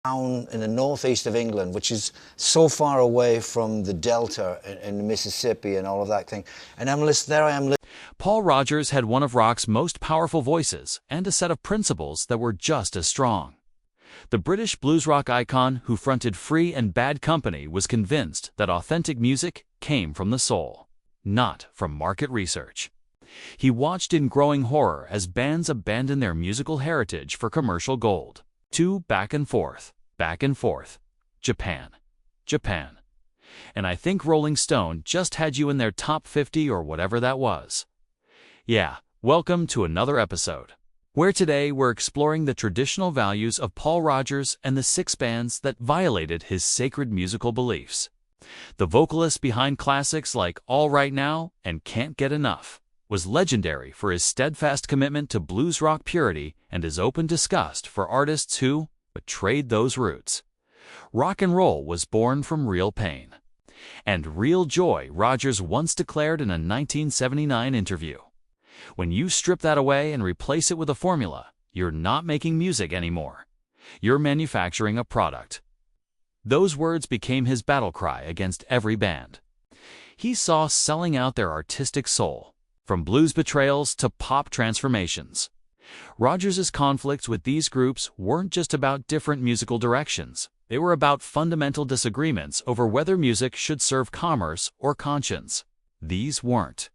down in the northeast of England, which is so far away from the Delta in the Mississippi and all of that thing. And there I am. Paul Rodgers had one of rock's most powerful voices and a set of principles that were just as strong. The British blues rock icon who fronted Free and Bad Company was convinced that authentic music came from the soul, not from market research. He watched in growing horror as bands abandoned their musical heritage for commercial gold. Back and forth, Japan, Japan. And I think Rolling Stone just had you in their top 50 or whatever that was. Yeah, welcome to another episode, where today we're exploring the traditional values of Paul Rodgers and the 6 bands that violated his sacred musical beliefs. The vocalist behind classics like All Right Now and Can't Get Enough was legendary for his steadfast commitment to blues rock purity and his open disgust for artists who betrayed those roots. Rock and roll was born from real pain and real joy, Rodgers once declared in a 1979 interview. When you strip that away and replace it with a formula, you're not making music anymore. You're manufacturing a product. Those words became his battle cry against every band he saw selling out their artistic soul, from blues betrayals to pop transformations. Rodgers' conflicts with these groups weren't just about different musical directions. They were about fundamental disagreements over whether music should serve commerce or conscience. These weren't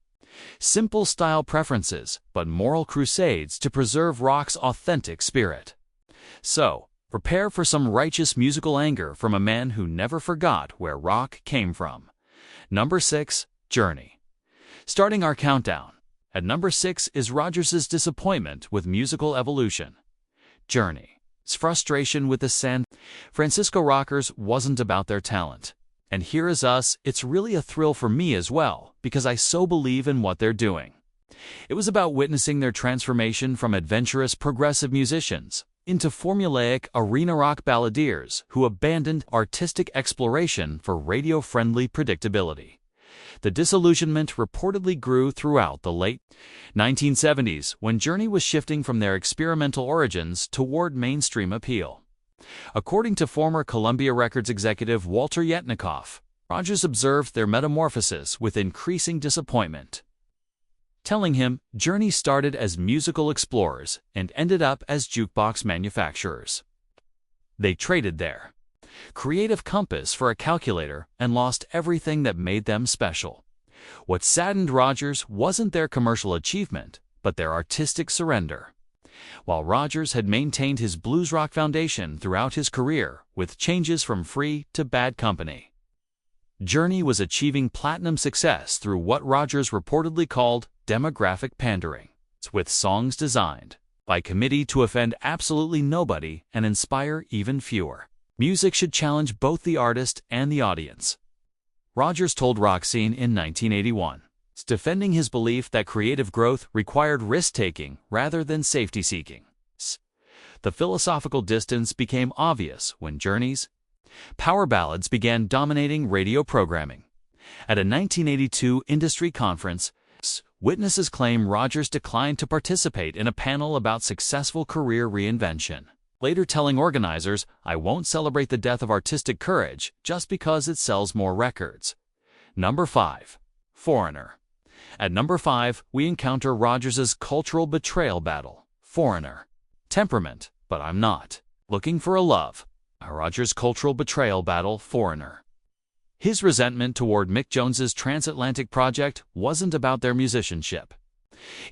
simple style preferences, but moral crusades to preserve rock's authentic spirit. So, prepare for some righteous musical anger from a man who never forgot where rock came from. Number 6, Journey. Starting our countdown, at number 6 is Rodgers' disappointment with musical evolution. Journey's frustration with the San Francisco rockers wasn't about their talent. And Here Is Us, it's really a thrill for me as well, because I so believe in what they're doing. It was about witnessing their transformation from adventurous progressive musicians into formulaic arena rock balladeers who abandoned artistic exploration for radio-friendly predictability. The disillusionment reportedly grew throughout the late 1970s when Journey was shifting from their experimental origins toward mainstream appeal. According to former Columbia Records executive Walter Yetnikoff, Rodgers observed their metamorphosis with increasing disappointment, telling him Journey started as musical explorers and ended up as jukebox manufacturers. They traded their creative compass for a calculator and lost everything that made them special. What saddened Rodgers wasn't their commercial achievement, but their artistic surrender. While Rodgers had maintained his blues rock foundation throughout his career, with changes from Free to Bad Company, Journey was achieving platinum success through what Rodgers reportedly called demographic pandering, with songs designed by committee to offend absolutely nobody and inspire even fewer. Music should challenge both the artist and the audience, Rodgers told Rock Scene in 1981, defending his belief that creative growth required risk-taking rather than safety-seeking. The philosophical distance became obvious when Journey's power ballads began dominating radio programming. At a 1982 industry conference, witnesses claim Rodgers declined to participate in a panel about successful career reinvention, later telling organizers, "I won't celebrate the death of artistic courage just because it sells more records." Number 5. Foreigner. At number 5, we encounter Rodgers' cultural betrayal battle. Foreigner. Temperament, but I'm not looking for a love. Rodgers' cultural betrayal battle. Foreigner. His resentment toward Mick Jones's transatlantic project wasn't about their musicianship.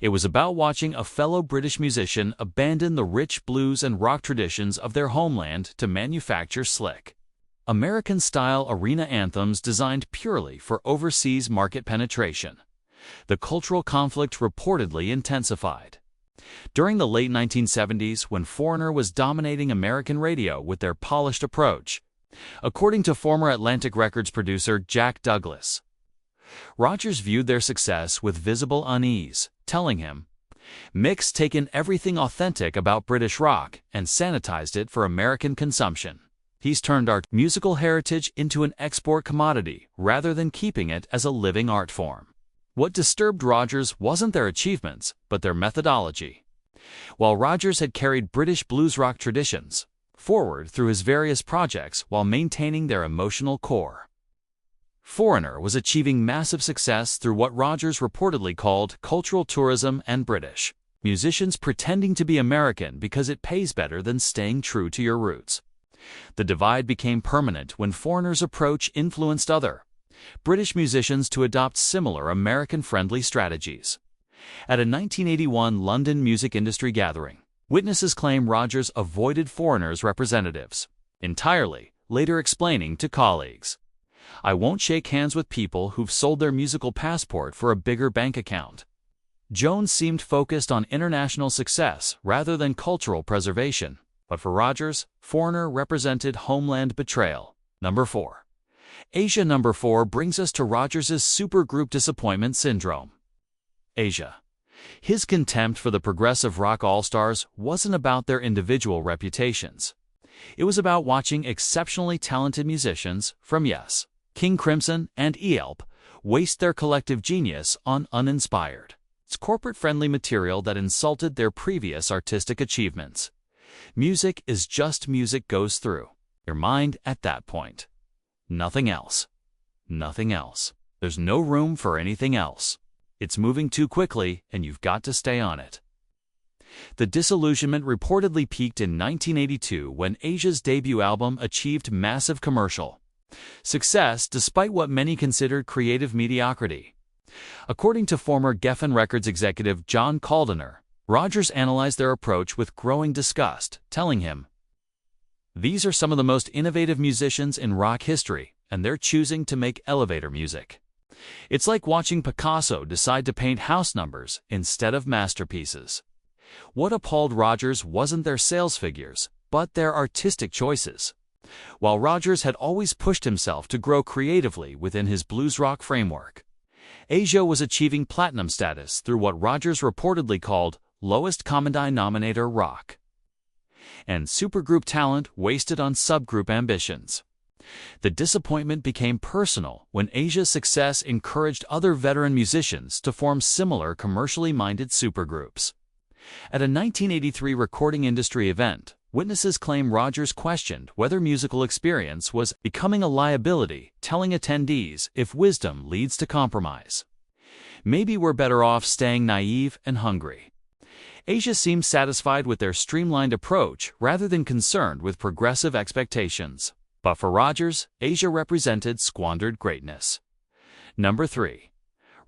It was about watching a fellow British musician abandon the rich blues and rock traditions of their homeland to manufacture slick, American-style arena anthems designed purely for overseas market penetration. The cultural conflict reportedly intensified during the late 1970s when Foreigner was dominating American radio with their polished approach, according to former Atlantic Records producer Jack Douglas. Rodgers viewed their success with visible unease, telling him, "Mick's taken everything authentic about British rock and sanitized it for American consumption. He's turned our musical heritage into an export commodity rather than keeping it as a living art form." What disturbed Rodgers wasn't their achievements, but their methodology. While Rodgers had carried British blues rock traditions, forward through his various projects while maintaining their emotional core. Foreigner was achieving massive success through what Rodgers reportedly called cultural tourism and British musicians pretending to be American because it pays better than staying true to your roots. The divide became permanent when Foreigner's approach influenced other British musicians to adopt similar American-friendly strategies. At a 1981 London music industry gathering, witnesses claim Rodgers avoided Foreigner's representatives entirely, later explaining to colleagues, "I won't shake hands with people who've sold their musical passport for a bigger bank account." Jones seemed focused on international success rather than cultural preservation, but for Rodgers, Foreigner represented homeland betrayal. Number 4. Asia. Number 4 brings us to Rodgers' supergroup disappointment syndrome. Asia. His contempt for the progressive rock all-stars wasn't about their individual reputations. It was about watching exceptionally talented musicians from Yes, King Crimson, and ELP waste their collective genius on uninspired, corporate-friendly material that insulted their previous artistic achievements. Music is just music goes through your mind at that point. Nothing else. Nothing else. There's no room for anything else. It's moving too quickly, and you've got to stay on it. The disillusionment reportedly peaked in 1982 when Asia's debut album achieved massive commercial success despite what many considered creative mediocrity. According to former Geffen Records executive John Caldener, Rodgers analyzed their approach with growing disgust, telling him, "These are some of the most innovative musicians in rock history, and they're choosing to make elevator music. It's like watching Picasso decide to paint house numbers instead of masterpieces." What appalled Rodgers wasn't their sales figures, but their artistic choices. While Rodgers had always pushed himself to grow creatively within his blues rock framework, Asia was achieving platinum status through what Rodgers reportedly called lowest common denominator rock, and supergroup talent wasted on subgroup ambitions. The disappointment became personal when Asia's success encouraged other veteran musicians to form similar commercially minded supergroups. At a 1983 recording industry event, witnesses claim Rodgers questioned whether musical experience was becoming a liability, telling attendees, "If wisdom leads to compromise, maybe we're better off staying naive and hungry." Asia seemed satisfied with their streamlined approach rather than concerned with progressive expectations. But for Rodgers, Asia represented squandered greatness. Number 3.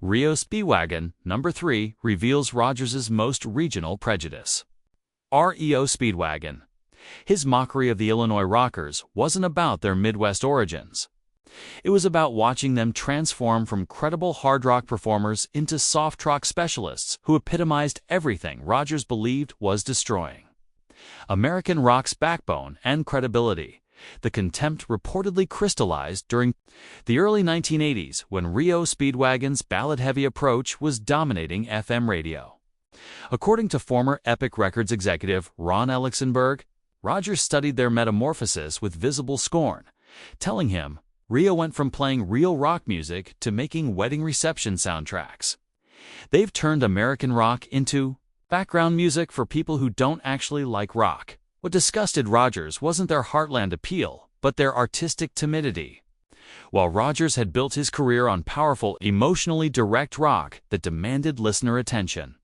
Rio Speedwagon. Number 3 reveals Rodgers' most regional prejudice. REO Speedwagon. His mockery of the Illinois rockers wasn't about their Midwest origins. It was about watching them transform from credible hard rock performers into soft rock specialists who epitomized everything Rodgers believed was destroying American rock's backbone and credibility. The contempt reportedly crystallized during the early 1980s when Rio Speedwagon's ballad-heavy approach was dominating FM radio. According to former Epic Records executive Ron Elixenberg, Rodgers studied their metamorphosis with visible scorn, telling him, "Rio went from playing real rock music to making wedding reception soundtracks. They've turned American rock into background music for people who don't actually like rock." What disgusted Rodgers wasn't their heartland appeal, but their artistic timidity. While Rodgers had built his career on powerful, emotionally direct rock that demanded listener attention,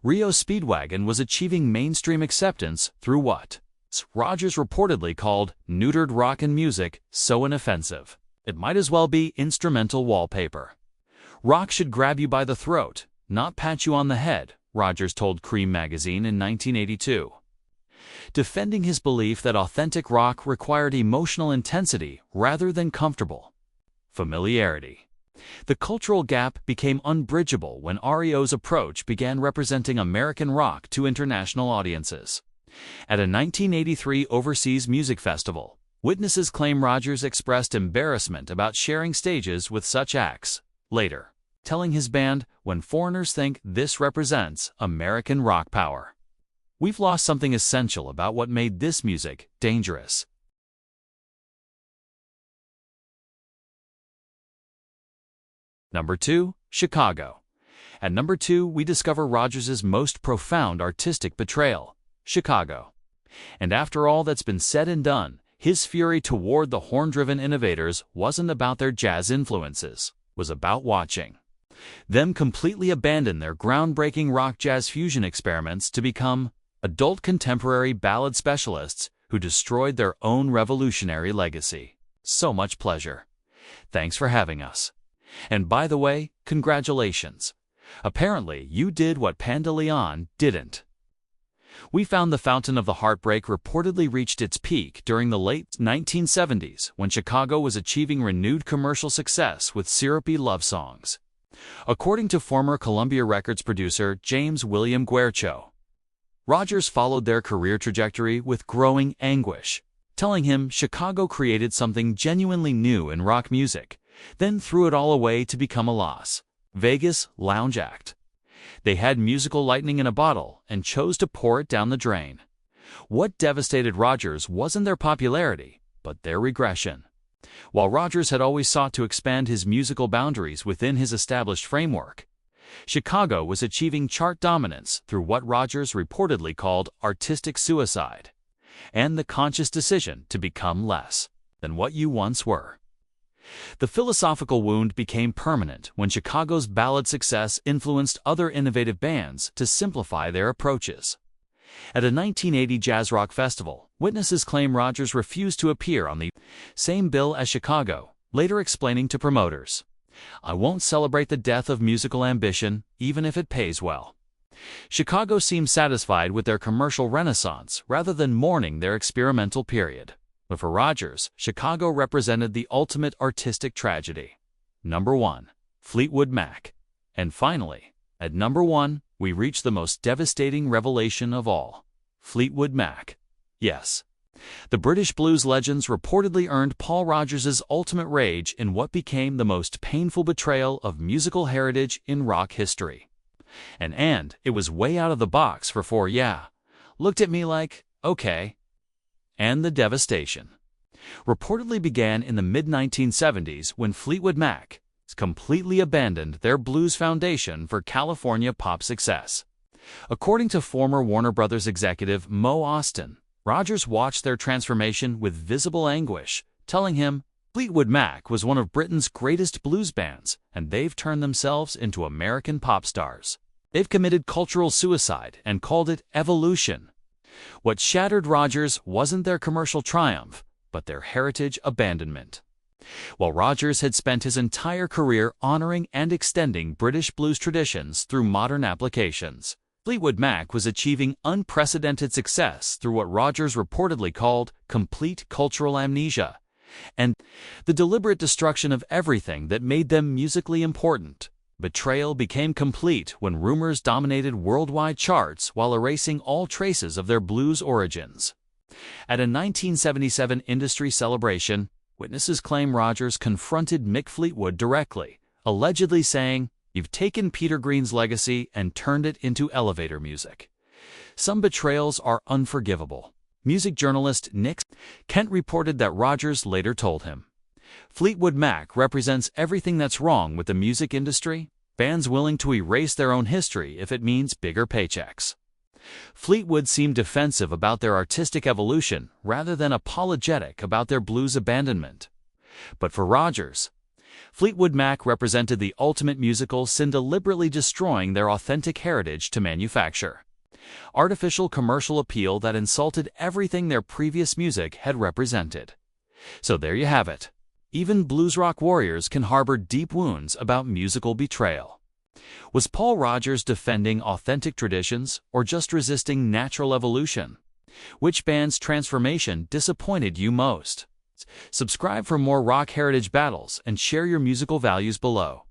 Rio Speedwagon was achieving mainstream acceptance through what Rodgers reportedly called neutered rock and music so inoffensive it might as well be instrumental wallpaper. "Rock should grab you by the throat, not pat you on the head," Rodgers told Cream magazine in 1982. Defending his belief that authentic rock required emotional intensity rather than comfortable familiarity. The cultural gap became unbridgeable when REO's approach began representing American rock to international audiences. At a 1983 overseas music festival, witnesses claim Rodgers expressed embarrassment about sharing stages with such acts, later telling his band, "When foreigners think this represents American rock power, we've lost something essential about what made this music dangerous." Number 2, Chicago. At number 2, we discover Rodgers' most profound artistic betrayal, Chicago. And after all that's been said and done, his fury toward the horn-driven innovators wasn't about their jazz influences, it was about watching them completely abandon their groundbreaking rock-jazz fusion experiments to become adult contemporary ballad specialists who destroyed their own revolutionary legacy. So much pleasure. Thanks for having us. And by the way, congratulations. Apparently, you did what Panda Leon didn't. We found the Fountain of the Heartbreak reportedly reached its peak during the late 1970s when Chicago was achieving renewed commercial success with syrupy love songs. According to former Columbia Records producer James William Guercio, Rodgers followed their career trajectory with growing anguish, telling him Chicago created something genuinely new in rock music, then threw it all away to become a Las Vegas lounge act. They had musical lightning in a bottle and chose to pour it down the drain. What devastated Rodgers wasn't their popularity, but their regression. While Rodgers had always sought to expand his musical boundaries within his established framework, Chicago was achieving chart dominance through what Rodgers reportedly called artistic suicide, and the conscious decision to become less than what you once were. The philosophical wound became permanent when Chicago's ballad success influenced other innovative bands to simplify their approaches. At a 1980 jazz rock festival, witnesses claim Rodgers refused to appear on the same bill as Chicago, later explaining to promoters, "I won't celebrate the death of musical ambition, even if it pays well." Chicago seemed satisfied with their commercial renaissance rather than mourning their experimental period. But for Rodgers, Chicago represented the ultimate artistic tragedy. Number 1. Fleetwood Mac. And finally, at number 1, we reach the most devastating revelation of all. Fleetwood Mac. Yes. The British blues legends reportedly earned Paul Rodgers' ultimate rage in what became the most painful betrayal of musical heritage in rock history. And it was way out of the box for four, yeah. Looked at me like, okay. And the devastation reportedly began in the mid-1970s when Fleetwood Mac completely abandoned their blues foundation for California pop success. According to former Warner Brothers executive Mo Austin, Rodgers watched their transformation with visible anguish, telling him, "Fleetwood Mac was one of Britain's greatest blues bands, and they've turned themselves into American pop stars. They've committed cultural suicide and called it evolution." What shattered Rodgers wasn't their commercial triumph, but their heritage abandonment. While Rodgers had spent his entire career honoring and extending British blues traditions through modern applications, Fleetwood Mac was achieving unprecedented success through what Rodgers reportedly called complete cultural amnesia, and the deliberate destruction of everything that made them musically important. Betrayal became complete when rumors dominated worldwide charts while erasing all traces of their blues origins. At a 1977 industry celebration, witnesses claim Rodgers confronted Mick Fleetwood directly, allegedly saying, "You've taken Peter Green's legacy and turned it into elevator music." Some betrayals are unforgivable. Music journalist Nick Kent reported that Rodgers later told him, "Fleetwood Mac represents everything that's wrong with the music industry, bands willing to erase their own history if it means bigger paychecks." Fleetwood seemed defensive about their artistic evolution rather than apologetic about their blues abandonment. But for Rodgers, Fleetwood Mac represented the ultimate musical sin, deliberately destroying their authentic heritage to manufacture artificial commercial appeal that insulted everything their previous music had represented. So there you have it. Even blues rock warriors can harbor deep wounds about musical betrayal. Was Paul Rodgers defending authentic traditions or just resisting natural evolution? Which band's transformation disappointed you most? Subscribe for more rock heritage battles and share your musical values below.